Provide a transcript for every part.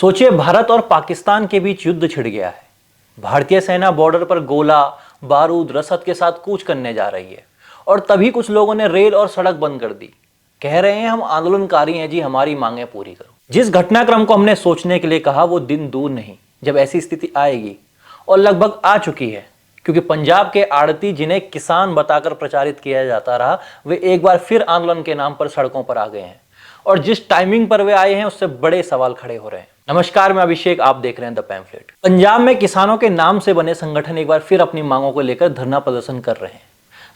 सोचिए, भारत और पाकिस्तान के बीच युद्ध छिड़ गया है। भारतीय सेना बॉर्डर पर गोला बारूद रसद के साथ कूच करने जा रही है और तभी कुछ लोगों ने रेल और सड़क बंद कर दी। कह रहे हैं हम आंदोलनकारी हैं जी, हमारी मांगें पूरी करो। जिस घटनाक्रम को हमने सोचने के लिए कहा वो दिन दूर नहीं जब ऐसी स्थिति आएगी, और लगभग आ चुकी है, क्योंकि पंजाब के आड़ती जिन्हें किसान बताकर प्रचारित किया जाता रहा, वे एक बार फिर आंदोलन के नाम पर सड़कों पर आ गए हैं। और जिस टाइमिंग पर वे आए हैं उससे बड़े सवाल खड़े हो रहे हैं। नमस्कार, मैं अभिषेक, आप देख रहे हैं द पैम्फलेट। पंजाब में किसानों के नाम से बने संगठन एक बार फिर अपनी मांगों को लेकर धरना प्रदर्शन कर रहे हैं।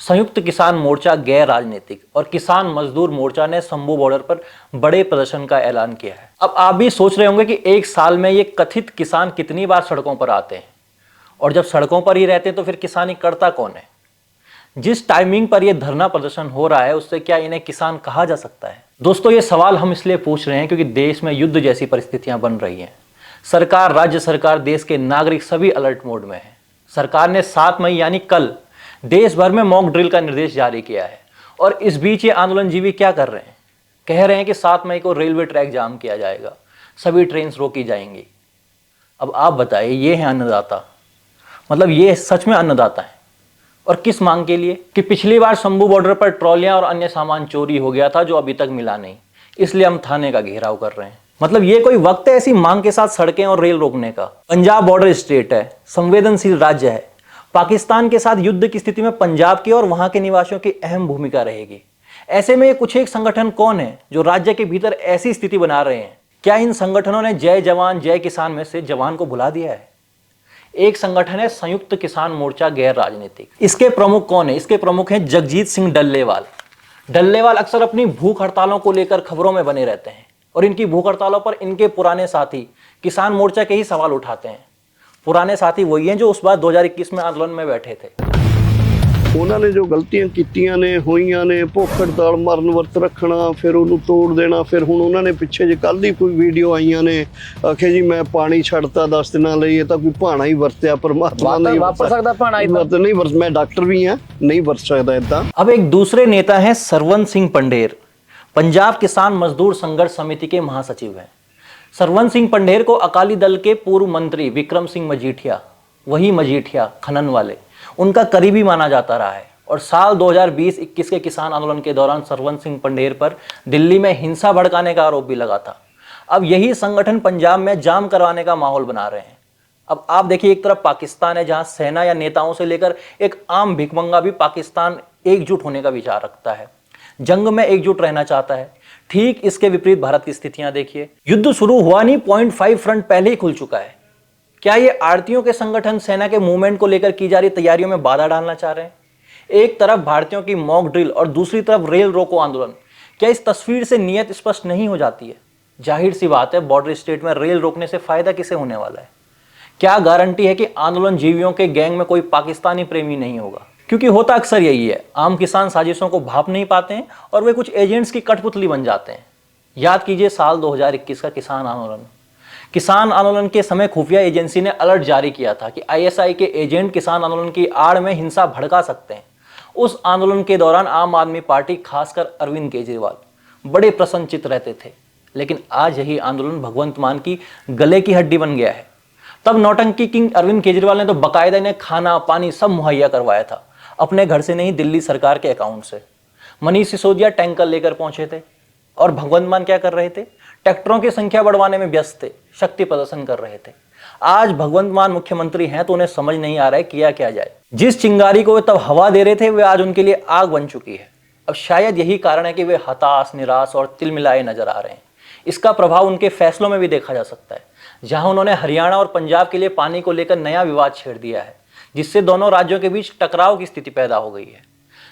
संयुक्त किसान मोर्चा गैर राजनीतिक और किसान मजदूर मोर्चा ने शंभू बॉर्डर पर बड़े प्रदर्शन का ऐलान किया है। अब आप भी सोच रहे होंगे कि एक साल में ये कथित किसान कितनी बार सड़कों पर आते हैं, और जब सड़कों पर ही रहते हैं तो फिर किसानी करता कौन है? जिस टाइमिंग पर यह धरना प्रदर्शन हो रहा है उससे क्या इन्हें किसान कहा जा सकता है? दोस्तों, ये सवाल हम इसलिए पूछ रहे हैं क्योंकि देश में युद्ध जैसी परिस्थितियां बन रही हैं। सरकार, राज्य सरकार, देश के नागरिक सभी अलर्ट मोड में हैं। सरकार ने 7 मई यानी कल देश भर में मॉक ड्रिल का निर्देश जारी किया है, और इस बीच ये आंदोलनजीवी क्या कर रहे हैं? कह रहे हैं कि 7 मई को रेलवे ट्रैक जाम किया जाएगा, सभी ट्रेन रोकी जाएंगी। अब आप बताइए, ये है अन्नदाता? मतलब ये सच में अन्नदाता है? और किस मांग के लिए? कि पिछली बार शंभू बॉर्डर पर ट्रॉलियां और अन्य सामान चोरी हो गया था जो अभी तक मिला नहीं, इसलिए हम थाने का घेराव कर रहे हैं। मतलब ये कोई वक्त है ऐसी मांग के साथ सड़कें और रेल रोकने का? पंजाब बॉर्डर स्टेट है, संवेदनशील राज्य है। पाकिस्तान के साथ युद्ध की स्थिति में पंजाब की और वहां के निवासियों की अहम भूमिका रहेगी। ऐसे में ये कुछ एक संगठन कौन है जो राज्य के भीतर ऐसी स्थिति बना रहे हैं? क्या इन संगठनों ने जय जवान जय किसान में से जवान को भुला दिया है? एक संगठन है संयुक्त किसान मोर्चा गैर राजनीतिक। इसके प्रमुख कौन है? इसके प्रमुख हैं जगजीत सिंह डल्लेवाल। डल्लेवाल अक्सर अपनी भूख हड़तालों को लेकर खबरों में बने रहते हैं, और इनकी भूख हड़तालों पर इनके पुराने साथी किसान मोर्चा के ही सवाल उठाते हैं। पुराने साथी वही हैं जो उस बार 2021 में आंदोलन में बैठे थे। उन्होंने जो गलतियां कीतियां ने होईयां ने, भुख हड़ताल, मਰਨ वर्त रखना, फिर उन्होंने तोड़ देना। फिर हुण उन्होंने पिछे जे कल दी कोई वीडियो आईयां ने आखे जी मैं पानी छड़ता 10 दिनों लिए, तो कोई भाणा ही वरत्या, परमात्मा नहीं वापर सकता भाणा ही वर्त नहीं वर्त। मैं डॉक्टर भी हां, नहीं वर्त सकता इदा। अब एक दूसरे नेता हैं सरवन सिंह पंढेर, पंजाब किसान मजदूर संघर्ष समिति के महासचिव हैं। सरवन सिंह पंढेर को अकाली दल के पूर्व मंत्री विक्रम सिंह मजीठिया, वही मजीठिया खनन वाले, उनका करीबी माना जाता रहा है। और साल 2020-21 के किसान आंदोलन के दौरान सरवन सिंह पंढेर पर दिल्ली में हिंसा भड़काने का आरोप भी लगा था। अब यही संगठन पंजाब में जाम करवाने का माहौल बना रहे हैं। अब आप देखिए, एक तरफ पाकिस्तान है जहां सेना या नेताओं से लेकर एक आम भिखमंगा भी पाकिस्तान एकजुट होने का विचार रखता है, जंग में एकजुट रहना चाहता है। ठीक इसके विपरीत भारत की स्थितियां देखिए। युद्ध शुरू हुआ नहीं, 0.5 फ्रंट पहले ही खुल चुका है। क्या ये आड़तियों के संगठन सेना के मूवमेंट को लेकर की जा रही तैयारियों में बाधा डालना चाह रहे हैं? एक तरफ भारतीयों की मॉक ड्रिल और दूसरी तरफ रेल रोको आंदोलन। क्या इस तस्वीर से नियत स्पष्ट नहीं हो जाती है? जाहिर सी बात है, बॉर्डर स्टेट में रेल रोकने से फायदा किसे होने वाला है? क्या गारंटी है कि आंदोलन जीवियों के गैंग में कोई पाकिस्तानी प्रेमी नहीं होगा? क्योंकि होता अक्सर यही है, आम किसान साजिशों को भाप नहीं पाते हैं और वे कुछ एजेंट्स की कठपुतली बन जाते हैं। याद कीजिए साल 2021 का किसान आंदोलन। किसान आंदोलन के समय खुफिया एजेंसी ने अलर्ट जारी किया था कि आईएसआई के एजेंट किसान आंदोलन की आड़ में हिंसा भड़का सकते हैं। उस आंदोलन के दौरान आम आदमी पार्टी, खासकर अरविंद केजरीवाल, बड़े प्रसन्नचित्त रहते थे। लेकिन आज यही आंदोलन भगवंत मान की गले की हड्डी बन गया है। तब नौटंकी किंग अरविंद केजरीवाल ने तो बाकायदा इन्हें खाना पानी सब मुहैया करवाया था, अपने घर से नहीं, दिल्ली सरकार के अकाउंट से। मनीष सिसोदिया टैंकर लेकर पहुंचे थे, और भगवंत मान क्या कर रहे थे? ट्रैक्टरों की संख्या बढ़वाने में व्यस्त थे, शक्ति प्रदर्शन कर रहे थे। आज भगवंत मान मुख्यमंत्री हैं तो उन्हें समझ नहीं आ रहा है किया क्या जाए। जिस चिंगारी को वे तब हवा दे रहे थे, वे आज उनके लिए आग बन चुकी है। अब शायद यही कारण है कि वे हताश, निराश और तिलमिलाए नजर आ रहे हैं। इसका प्रभाव उनके फैसलों में भी देखा जा सकता है, जहां उन्होंने हरियाणा और पंजाब के लिए पानी को लेकर नया विवाद छेड़ दिया है, जिससे दोनों राज्यों के बीच टकराव की स्थिति पैदा हो गई है।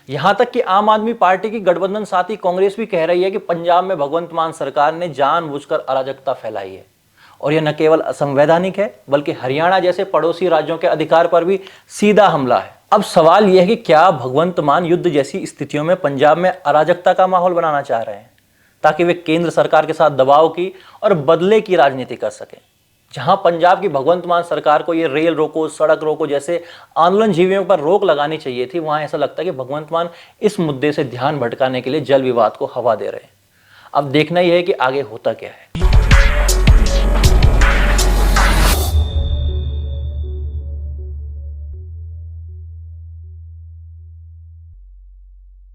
यहां तक कि आम आदमी पार्टी की गठबंधन साथी कांग्रेस भी कह रही है कि पंजाब में भगवंत मान सरकार ने जानबूझकर अराजकता फैलाई है, और यह न केवल असंवैधानिक है बल्कि हरियाणा जैसे पड़ोसी राज्यों के अधिकार पर भी सीधा हमला है। अब सवाल यह है कि क्या भगवंत मान युद्ध जैसी स्थितियों में पंजाब में अराजकता का माहौल बनाना चाह रहे हैं, ताकि वे केंद्र सरकार के साथ दबाव की और बदले की राजनीति कर सकें? जहां पंजाब की भगवंत मान सरकार को ये रेल रोको, सड़क रोको जैसे आंदोलन जीवियों पर रोक लगानी चाहिए थी, वहां ऐसा लगता है कि भगवंत मान इस मुद्दे से ध्यान भटकाने के लिए जल विवाद को हवा दे रहे हैं। अब देखना यह है कि आगे होता क्या है।